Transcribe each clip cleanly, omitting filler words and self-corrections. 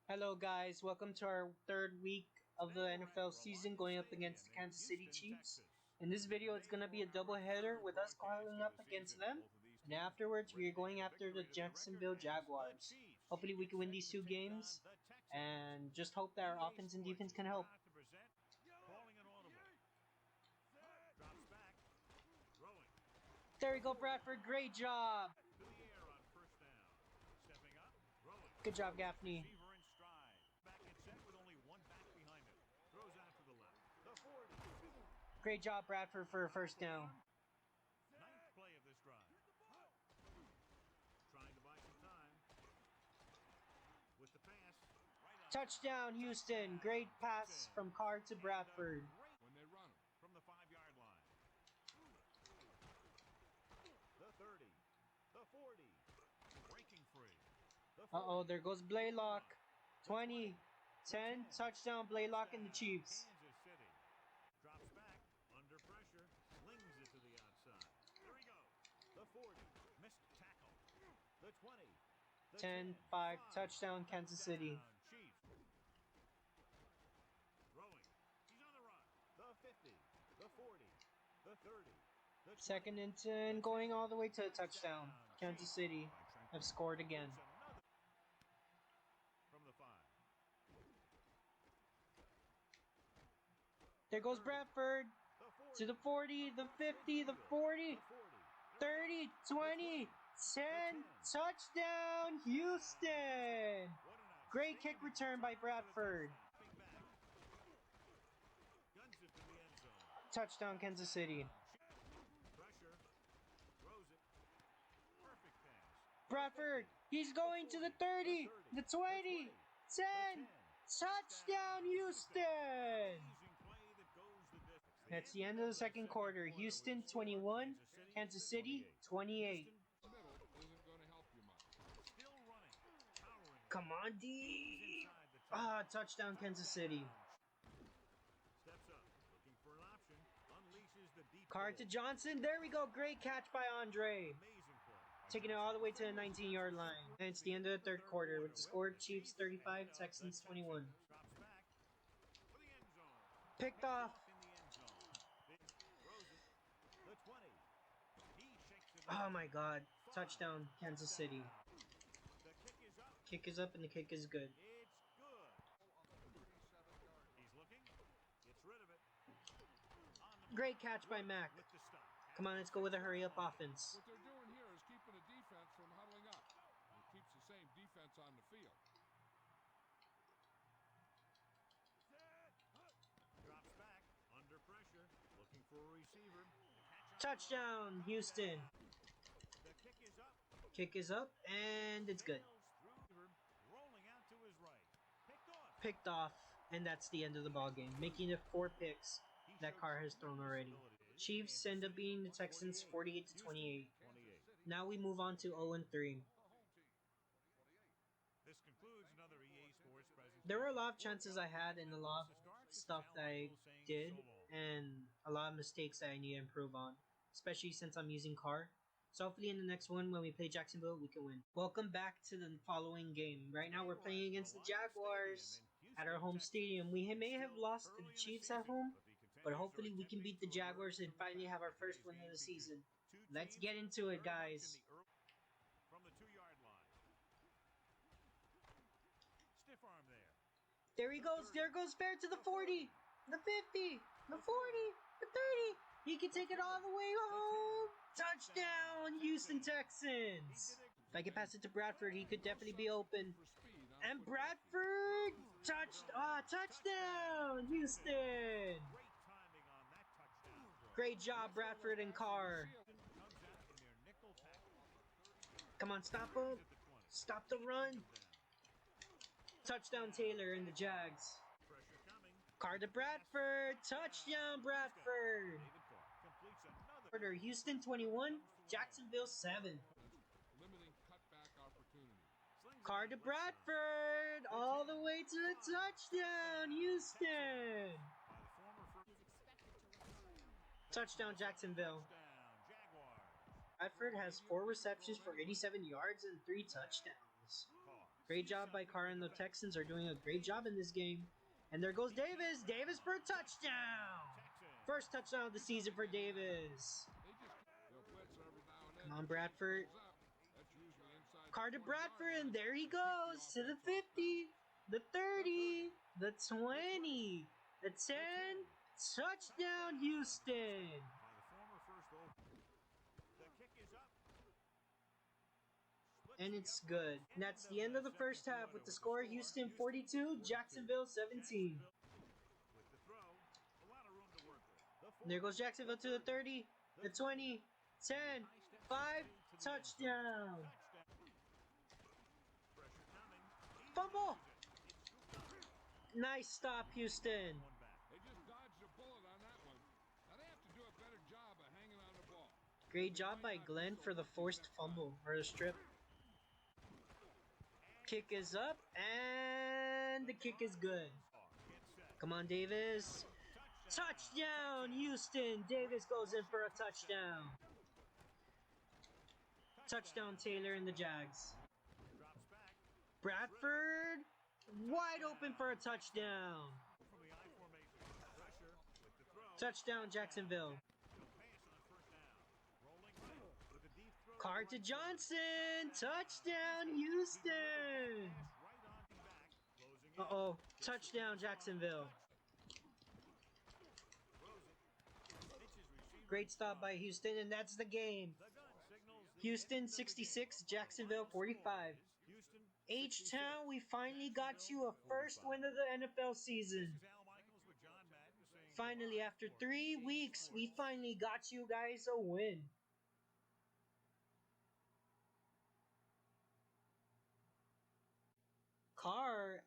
Hello guys, welcome to our third week of the NFL season going up against the Kansas City Chiefs. In this video it's going to be a doubleheader with us calling up against them, and afterwards we are going after the Jacksonville Jaguars. Hopefully we can win these two games, and just hope that our offense and defense can help. There we go, Bradford, great job! Good job, Gaffney. Great job, Bradford, for a first down. Ninth play of this drive. Trying to buy some time. With the pass. Touchdown, Houston. Great pass from Carr to Bradford. When they run from the 5-yard line. The 30. The 40. Breaking free. Uh-oh, there goes Blaylock. 20, 10, touchdown Blaylock and the Chiefs. Kansas City drops back under pressure, slings it to the outside. There we go. The 40, missed tackle. The 20, the 10, 5, touchdown Kansas City. Chiefs. Rolling. He's on the run. The 50, the 40, the 30. Second and 10, going all the way to a touchdown. Kansas City have scored again. From the 5. There goes Bradford to the 40, the 50, the 40, 30, 20, 10, touchdown Houston! Great kick return by Bradford. Touchdown Kansas City. Bradford, he's going to the 30, the 20, 10, touchdown Houston! That's the end of the second quarter. Houston 21, Kansas City 28. Come on, D! Touchdown Kansas City. Carr to Johnson. There we go. Great catch by Andre. Taking it all the way to the 19-yard line. And it's the end of the third quarter with the score Chiefs 35, Texans 21. Picked off. Oh my god. Touchdown Kansas City. Kick is up and the kick is good. It's good. He's looking. Gets rid of it. Great catch by Mack. Come on, let's go with a hurry-up offense. What they're doing here is keeping the defense from huddling up. It keeps the same defense on the field. Drops back under pressure, looking for a receiver. Touchdown, Houston. The kick is up. Kick is up, and it's good. Rolling out to his right. Picked off, and that's the end of the ball game, making it 4 picks that Carr has thrown already. Chiefs end up beating the Texans 48-28. Now we move on to 0-3. This concludes another EA Sports presentation. There were a lot of chances I had and a lot of stuff that I did and a lot of mistakes that I need to improve on, especially since I'm using Carr. So hopefully in the next one when we play Jacksonville, we can win. Welcome back to the following game. Right now we're playing against the Jaguars at our home stadium. We may have lost to the Chiefs at home, but hopefully we can beat the Jaguars and finally have our first win of the season. Let's get into it, guys. From the 2-yard line. Stiff arm there. There he goes. There goes Bear to the 40, the 50, the 40, the 30. He can take it all the way home. Touchdown, Houston Texans. If I can pass it to Bradford, he could definitely be open. And Bradford touchdown, Houston. Great job, Bradford and Carr. Come on, stop him. Stop the run. Touchdown, Taylor and the Jags. Carr to Bradford. Touchdown, Bradford. Houston 21, Jacksonville 7. Limiting cutback opportunity. Carr to Bradford. All the way to the touchdown, Houston. Touchdown, Jacksonville. Bradford has 4 receptions for 87 yards and 3 touchdowns. Great job by Carr, and the Texans are doing a great job in this game. And there goes Davis. Davis for a touchdown. First touchdown of the season for Davis. Come on, Bradford. Carr to Bradford, and there he goes to the 50, the 30, the 20, the 10. Touchdown, Houston. And it's good. And that's the end of the first half with the score Houston 42, Jacksonville 17. And there goes Jacksonville to the 30, the 20, 10, 5, touchdown. Fumble. Nice stop, Houston. They just dodged a bullet on that one. Now they have to do a better job of hanging on the ball. Great job by Glenn for the forced fumble or the strip. Kick is up, and the kick is good. Come on, Davis. Touchdown, Houston. Davis goes in for a touchdown. Touchdown, Taylor and the Jags. Bradford, wide open for a touchdown. Touchdown, Jacksonville. Carr to Johnson. Touchdown, Houston. Uh-oh. Touchdown, Jacksonville. Great stop by Houston, and that's the game. Houston 66, Jacksonville 45. H-Town, we finally got you a first win of the NFL season. Finally, after 3 weeks, we finally got you guys a win. Carr,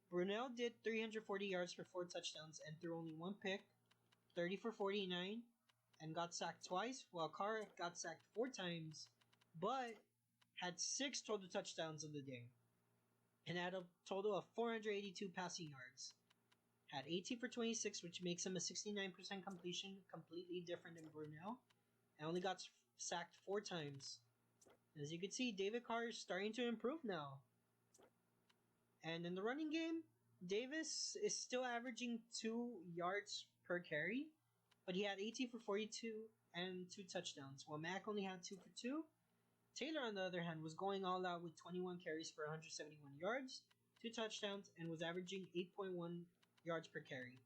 Brunel did 340 yards for 4 touchdowns and threw only 1 pick, 30 for 49, and got sacked twice, while Carr got sacked 4 times, but had 6 total touchdowns of the day, and had a total of 482 passing yards. Had 18 for 26, which makes him a 69% completion, completely different than Brunel, and only got sacked 4 times. As you can see, David Carr is starting to improve now. And in the running game, Davis is still averaging 2 yards per carry, but he had 18 for 42 and 2 touchdowns, while Mack only had 2 for 2. Taylor, on the other hand, was going all out with 21 carries for 171 yards, 2 touchdowns, and was averaging 8.1 yards per carry.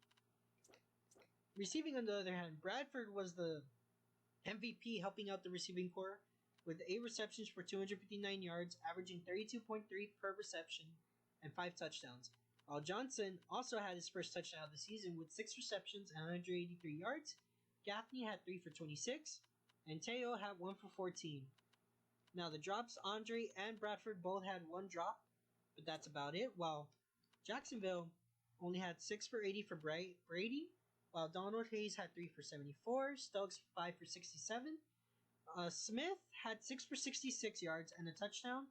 Receiving, on the other hand, Bradford was the MVP, helping out the receiving corps with 8 receptions for 259 yards, averaging 32.3 per reception, and 5 touchdowns. While Johnson also had his first touchdown of the season with 6 receptions and 183 yards. Gaffney had 3 for 26, and Teo had 1 for 14. Now the drops, Andre and Bradford both had 1 drop, but that's about it. While Jacksonville only had 6 for 80 for Brady, while Donald Hayes had 3 for 74, Stokes 5 for 67. Smith had 6 for 66 yards and a touchdown,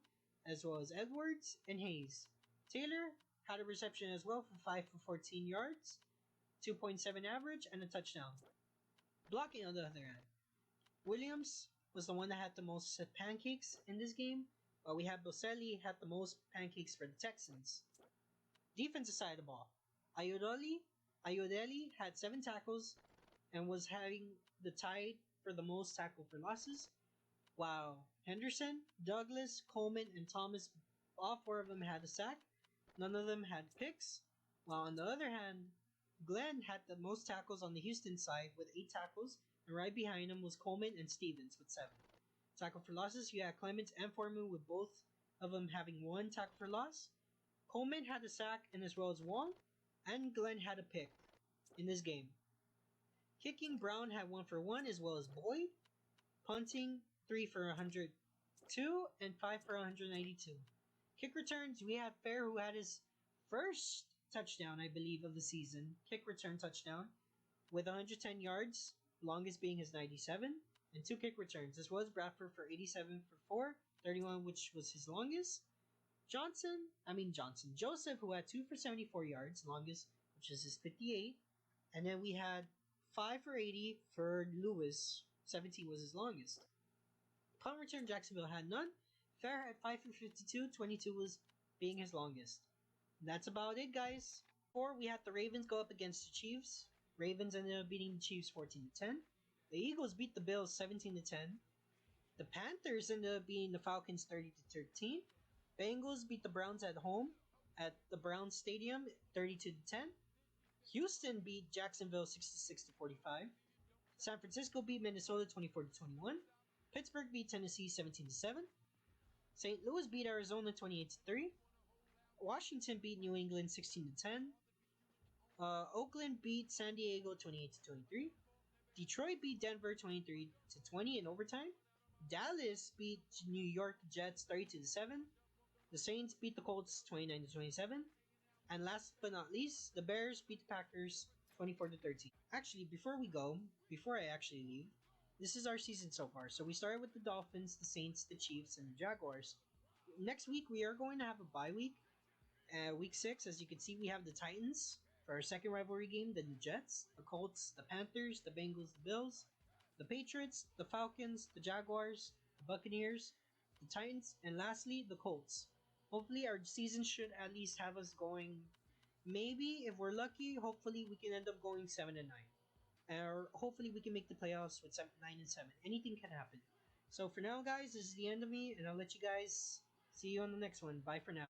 as well as Edwards and Hayes. Taylor had a reception as well for 5 for 14 yards, 2.7 average, and a touchdown. Blocking, on the other hand, Williams was the one that had the most pancakes in this game, while we had Boselli had the most pancakes for the Texans. Defensive side of the ball, Ayodele had 7 tackles and was having the tie for the most tackle for losses, while Henderson, Douglas, Coleman, and Thomas, all 4 of them had a sack. None of them had picks, while on the other hand, Glenn had the most tackles on the Houston side with 8 tackles, and right behind him was Coleman and Stevens with 7. Tackle for losses, you had Clements and Foreman with both of them having 1 tackle for loss. Coleman had a sack, and as well as Wong, and Glenn had a pick in this game. Kicking, Brown had 1 for 1, as well as Boyd. Punting, 3 for 102, and 5 for 192. Kick returns, we had Fair, who had his first touchdown, I believe, of the season. Kick return touchdown with 110 yards, longest being his 97, and 2 kick returns, as well as Bradford for 87 for 4, 31, which was his longest. Joseph, who had 2 for 74 yards, longest, which is his 58. And then we had 5 for 80 for Lewis, 17 was his longest. Punt return, Jacksonville had none. Fair had 5 for 52, 22 was being his longest. That's about it, guys. Four, we had the Ravens go up against the Chiefs. Ravens ended up beating the Chiefs 14-10. The Eagles beat the Bills 17-10. The Panthers ended up beating the Falcons 30-13. Bengals beat the Browns at home at the Browns Stadium 32-10. Houston beat Jacksonville 66-45. San Francisco beat Minnesota 24-21. Pittsburgh beat Tennessee 17-7. St. Louis beat Arizona 28-3. Washington beat New England 16-10. Oakland beat San Diego 28-23. Detroit beat Denver 23-20 in overtime. Dallas beat New York Jets 30-7. The Saints beat the Colts 29-27. And last but not least, the Bears beat the Packers 24-13. Actually, before I actually leave, this is our season so far. So we started with the Dolphins, the Saints, the Chiefs, and the Jaguars. Next week we are going to have a bye week. Week 6, as you can see, we have the Titans for our second rivalry game, then the Jets, the Colts, the Panthers, the Bengals, the Bills, the Patriots, the Falcons, the Jaguars, the Buccaneers, the Titans, and lastly, the Colts. Hopefully, our season should at least have us going. Maybe, if we're lucky, hopefully we can end up going 7-9, or hopefully we can make the playoffs with 9-7. Anything can happen. So for now, guys, this is the end of me, and I'll let you guys see you on the next one. Bye for now.